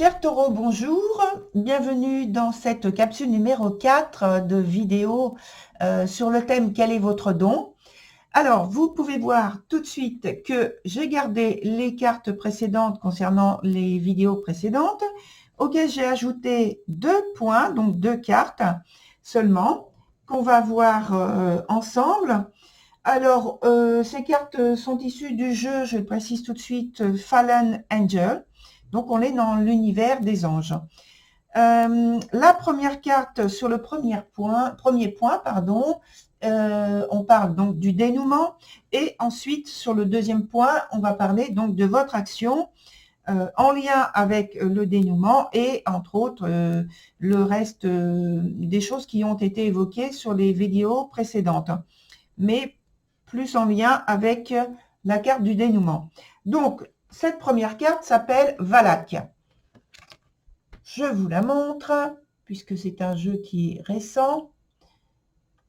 Chers taureaux, bonjour, bienvenue dans cette capsule numéro 4 de vidéo sur le thème quel est votre don. Alors, vous pouvez voir tout de suite que j'ai gardé les cartes précédentes concernant les vidéos précédentes, auxquelles j'ai ajouté 2 points, donc 2 cartes seulement, qu'on va voir ensemble. Alors, ces cartes sont issues du jeu, je le précise tout de suite, Fallen Angel. Donc, on est dans l'univers des anges. La première carte sur le premier point, on parle donc du dénouement. Et ensuite, sur le deuxième point, on va parler donc de votre action en lien avec le dénouement et entre autres le reste des choses qui ont été évoquées sur les vidéos précédentes. Mais plus en lien avec la carte du dénouement. Donc, cette première carte s'appelle Valak. Je vous la montre, puisque c'est un jeu qui est récent.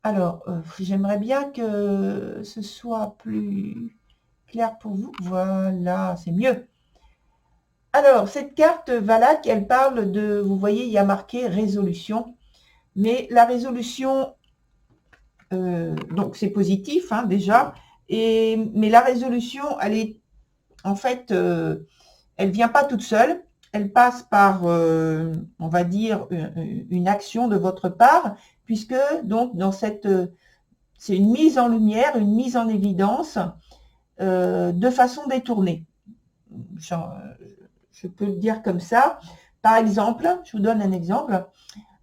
Alors, j'aimerais bien que ce soit plus clair pour vous. Voilà, c'est mieux. Alors, cette carte Valak, elle parle de, vous voyez, il y a marqué résolution. Mais la résolution, donc c'est positif hein, déjà, mais la résolution, elle est en fait, elle vient pas toute seule, elle passe par, on va dire, une action de votre part, puisque donc dans cette, c'est une mise en lumière, une mise en évidence de façon détournée. Je peux le dire comme ça. Par exemple, je vous donne un exemple.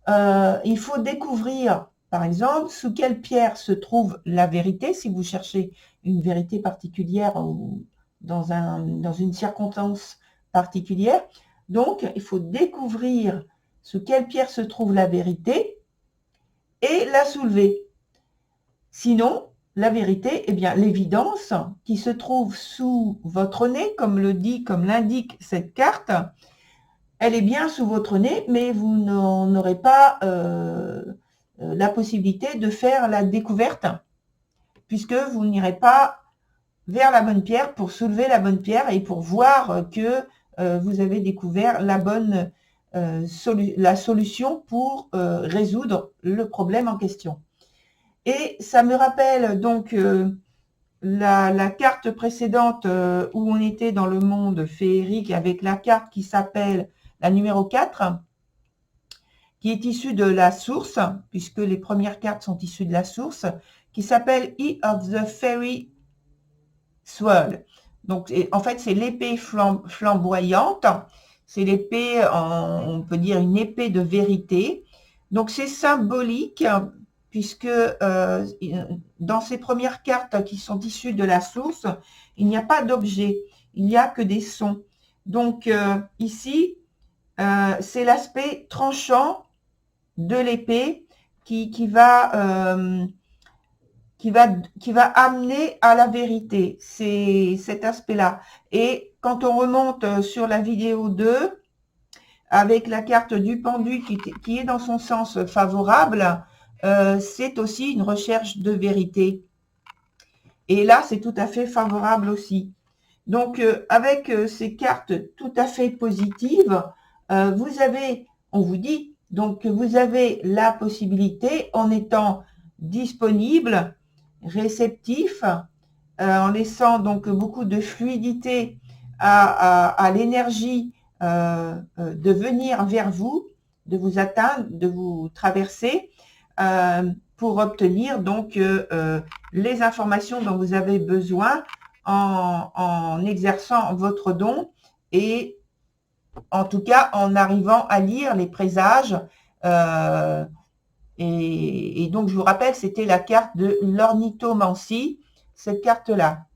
Il faut découvrir, par exemple, sous quelle pierre se trouve la vérité, si vous cherchez une vérité particulière ou dans une circonstance particulière. Donc, il faut découvrir sous quelle pierre se trouve la vérité et la soulever. Sinon, la vérité, eh bien, l'évidence qui se trouve sous votre nez, comme l'indique cette carte, elle est bien sous votre nez, mais vous n'en aurez pas la possibilité de faire la découverte, puisque vous n'irez pas vers la bonne pierre pour soulever la bonne pierre et pour voir que vous avez découvert la solution pour résoudre le problème en question. Et ça me rappelle donc la carte précédente où on était dans le monde féerique avec la carte qui s'appelle la numéro 4, qui est issue de la source, puisque les premières cartes sont issues de la source, qui s'appelle Eye of the Fairy Sword. Donc, en fait, c'est l'épée flamboyante. C'est l'épée, on peut dire une épée de vérité. Donc, c'est symbolique, puisque dans ces premières cartes qui sont issues de la source, il n'y a pas d'objet, il n'y a que des sons. Donc, ici, c'est l'aspect tranchant de l'épée qui va amener à la vérité. C'est cet aspect-là. Et quand on remonte sur la vidéo 2, avec la carte du pendu qui est dans son sens favorable, c'est aussi une recherche de vérité. Et là, c'est tout à fait favorable aussi. Donc, avec ces cartes tout à fait positives, vous avez, on vous dit, donc vous avez la possibilité, en étant disponible, réceptif, en laissant donc beaucoup de fluidité à l'énergie de venir vers vous, de vous atteindre, de vous traverser, pour obtenir donc les informations dont vous avez besoin en exerçant votre don et en tout cas en arrivant à lire les présages. Et donc, je vous rappelle, c'était la carte de l'ornithomancie, cette carte-là.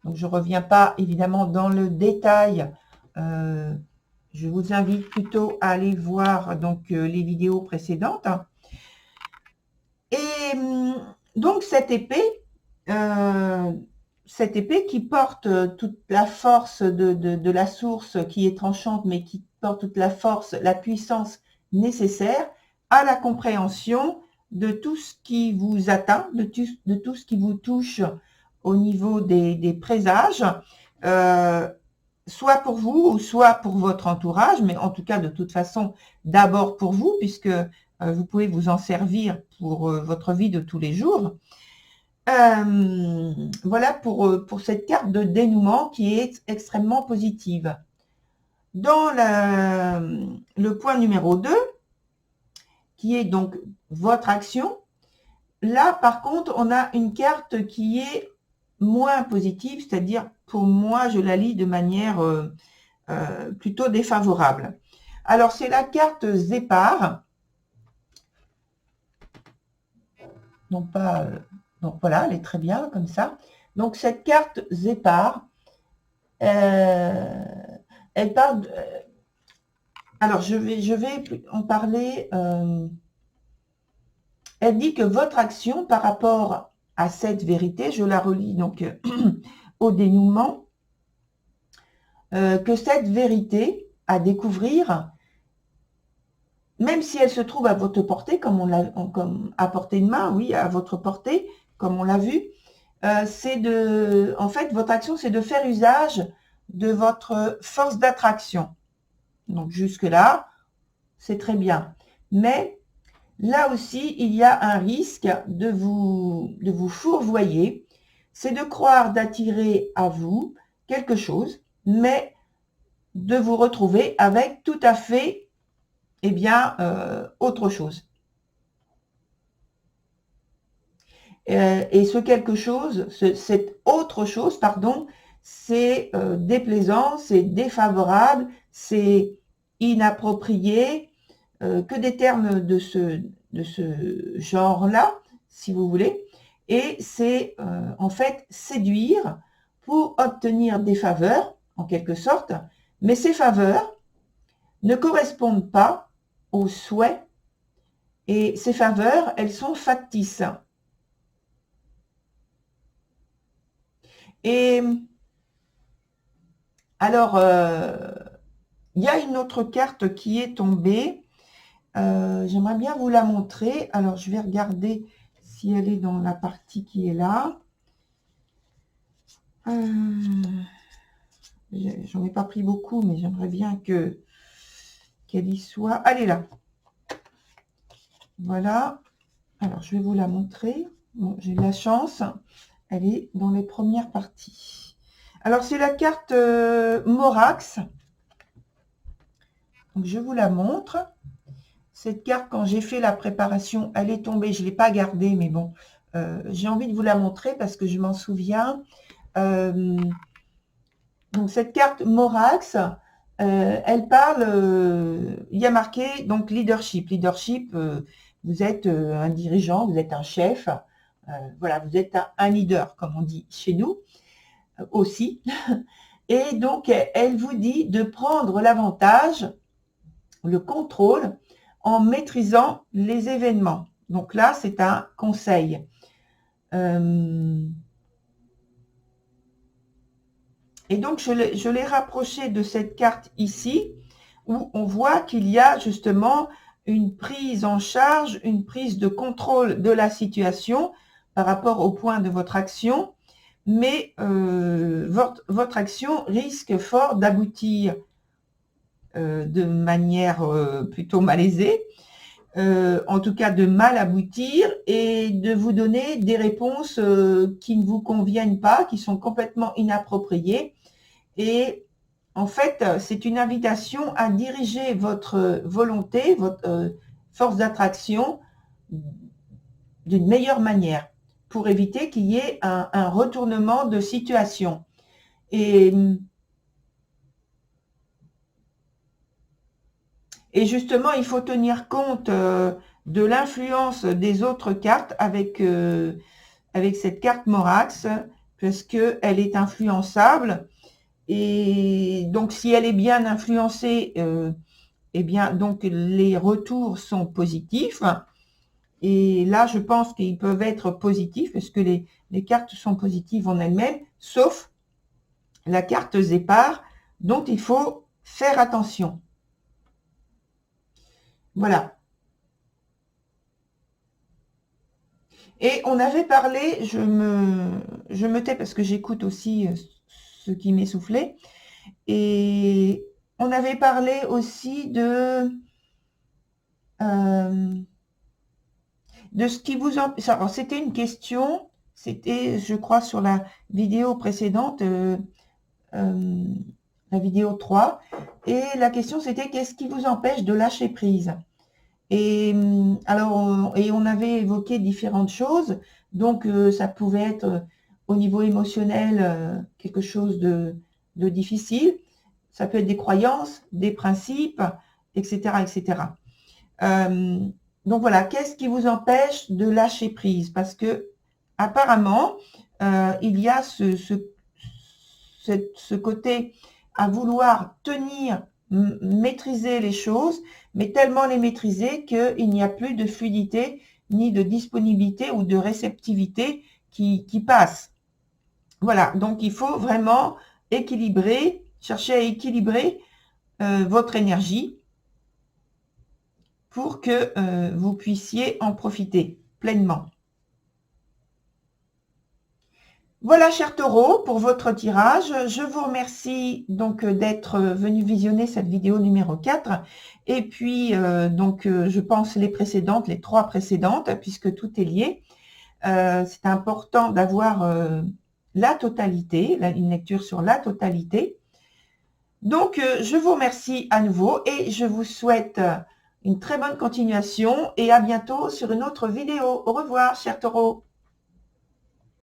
Donc, je ne reviens pas évidemment dans le détail. Je vous invite plutôt à aller voir donc les vidéos précédentes. Et donc, cette épée qui porte toute la force de la source qui est tranchante, mais qui porte toute la force, la puissance nécessaire à la compréhension de tout ce qui vous atteint, de tout ce qui vous touche au niveau des présages, soit pour vous ou soit pour votre entourage, mais en tout cas, de toute façon, d'abord pour vous, puisque vous pouvez vous en servir pour votre vie de tous les jours. Voilà pour cette carte de dénouement qui est extrêmement positive. Dans le point numéro 2, qui est donc votre action, là, par contre, on a une carte qui est moins positive, c'est-à-dire, pour moi, je la lis de manière plutôt défavorable. Alors, c'est la carte Zépar. Non pas... donc voilà, elle est très bien comme ça. Donc, cette carte Zépar, elle parle... alors, je vais en parler... elle dit que votre action par rapport à cette vérité, je la relis donc au dénouement, que cette vérité à découvrir, même si elle se trouve à votre portée, comme à portée de main, oui, à votre portée, comme on l'a vu, en fait, votre action, c'est de faire usage de votre force d'attraction. Donc jusque-là, c'est très bien. Mais là aussi, il y a un risque de vous fourvoyer, c'est de croire d'attirer à vous quelque chose, mais de vous retrouver avec tout à fait, eh bien, autre chose. Et ce quelque chose, cette autre chose, pardon, c'est déplaisant, c'est défavorable, c'est inapproprié, que des termes de ce genre-là, si vous voulez. Et c'est en fait séduire pour obtenir des faveurs, en quelque sorte, mais ces faveurs ne correspondent pas aux souhaits et ces faveurs, elles sont factices. Et alors, il y a une autre carte qui est tombée. J'aimerais bien vous la montrer. Alors, je vais regarder si elle est dans la partie qui est là. J'en ai pas pris beaucoup, mais j'aimerais bien qu'elle y soit. Elle est là. Voilà. Alors, je vais vous la montrer. Bon, j'ai de la chance. Elle est dans les premières parties. Alors, c'est la carte Morax. Donc, je vous la montre. Cette carte, quand j'ai fait la préparation, elle est tombée. Je ne l'ai pas gardée, mais bon, j'ai envie de vous la montrer parce que je m'en souviens. Donc, cette carte Morax, elle parle, il y a marqué donc leadership. Leadership, vous êtes un dirigeant, vous êtes un chef, voilà, vous êtes un leader, comme on dit chez nous aussi. Et donc, elle vous dit de prendre l'avantage, le contrôle, en maîtrisant les événements. Donc là, c'est un conseil. Et donc, je l'ai rapproché de cette carte ici, où on voit qu'il y a justement une prise en charge, une prise de contrôle de la situation par rapport au point de votre action, mais votre action risque fort d'aboutir de manière plutôt malaisée, en tout cas de mal aboutir, et de vous donner des réponses qui ne vous conviennent pas, qui sont complètement inappropriées. Et en fait, c'est une invitation à diriger votre volonté, votre force d'attraction d'une meilleure manière pour éviter qu'il y ait un retournement de situation. Et justement, il faut tenir compte de l'influence des autres cartes avec cette carte Morax, parce qu'elle est influençable. Et donc, si elle est bien influencée, eh bien, donc les retours sont positifs. Et là, je pense qu'ils peuvent être positifs, parce que les cartes sont positives en elles-mêmes, sauf la carte Zépar, dont il faut faire attention. Voilà. Et on avait parlé, je me tais parce que j'écoute aussi ce qui m'est soufflé, Et on avait parlé aussi de ce qui vous empêche. Alors, c'était une question, c'était, je crois, sur la vidéo précédente, la vidéo 3. Et la question, c'était qu'est-ce qui vous empêche de lâcher prise? Et alors, et on avait évoqué différentes choses. Donc, ça pouvait être au niveau émotionnel quelque chose de difficile. Ça peut être des croyances, des principes, etc., etc. Donc voilà, qu'est-ce qui vous empêche de lâcher prise? Parce que apparemment, il y a ce côté à vouloir tenir, maîtriser les choses, mais tellement les maîtriser qu'il n'y a plus de fluidité, ni de disponibilité ou de réceptivité qui passe. Voilà, donc il faut vraiment équilibrer, chercher à équilibrer votre énergie pour que vous puissiez en profiter pleinement. Voilà, chers taureaux, pour votre tirage. Je vous remercie donc d'être venu visionner cette vidéo numéro 4. Et puis, je pense les précédentes, les 3 précédentes, puisque tout est lié. C'est important d'avoir la totalité, une lecture sur la totalité. Donc, je vous remercie à nouveau et je vous souhaite une très bonne continuation et à bientôt sur une autre vidéo. Au revoir, chers taureaux.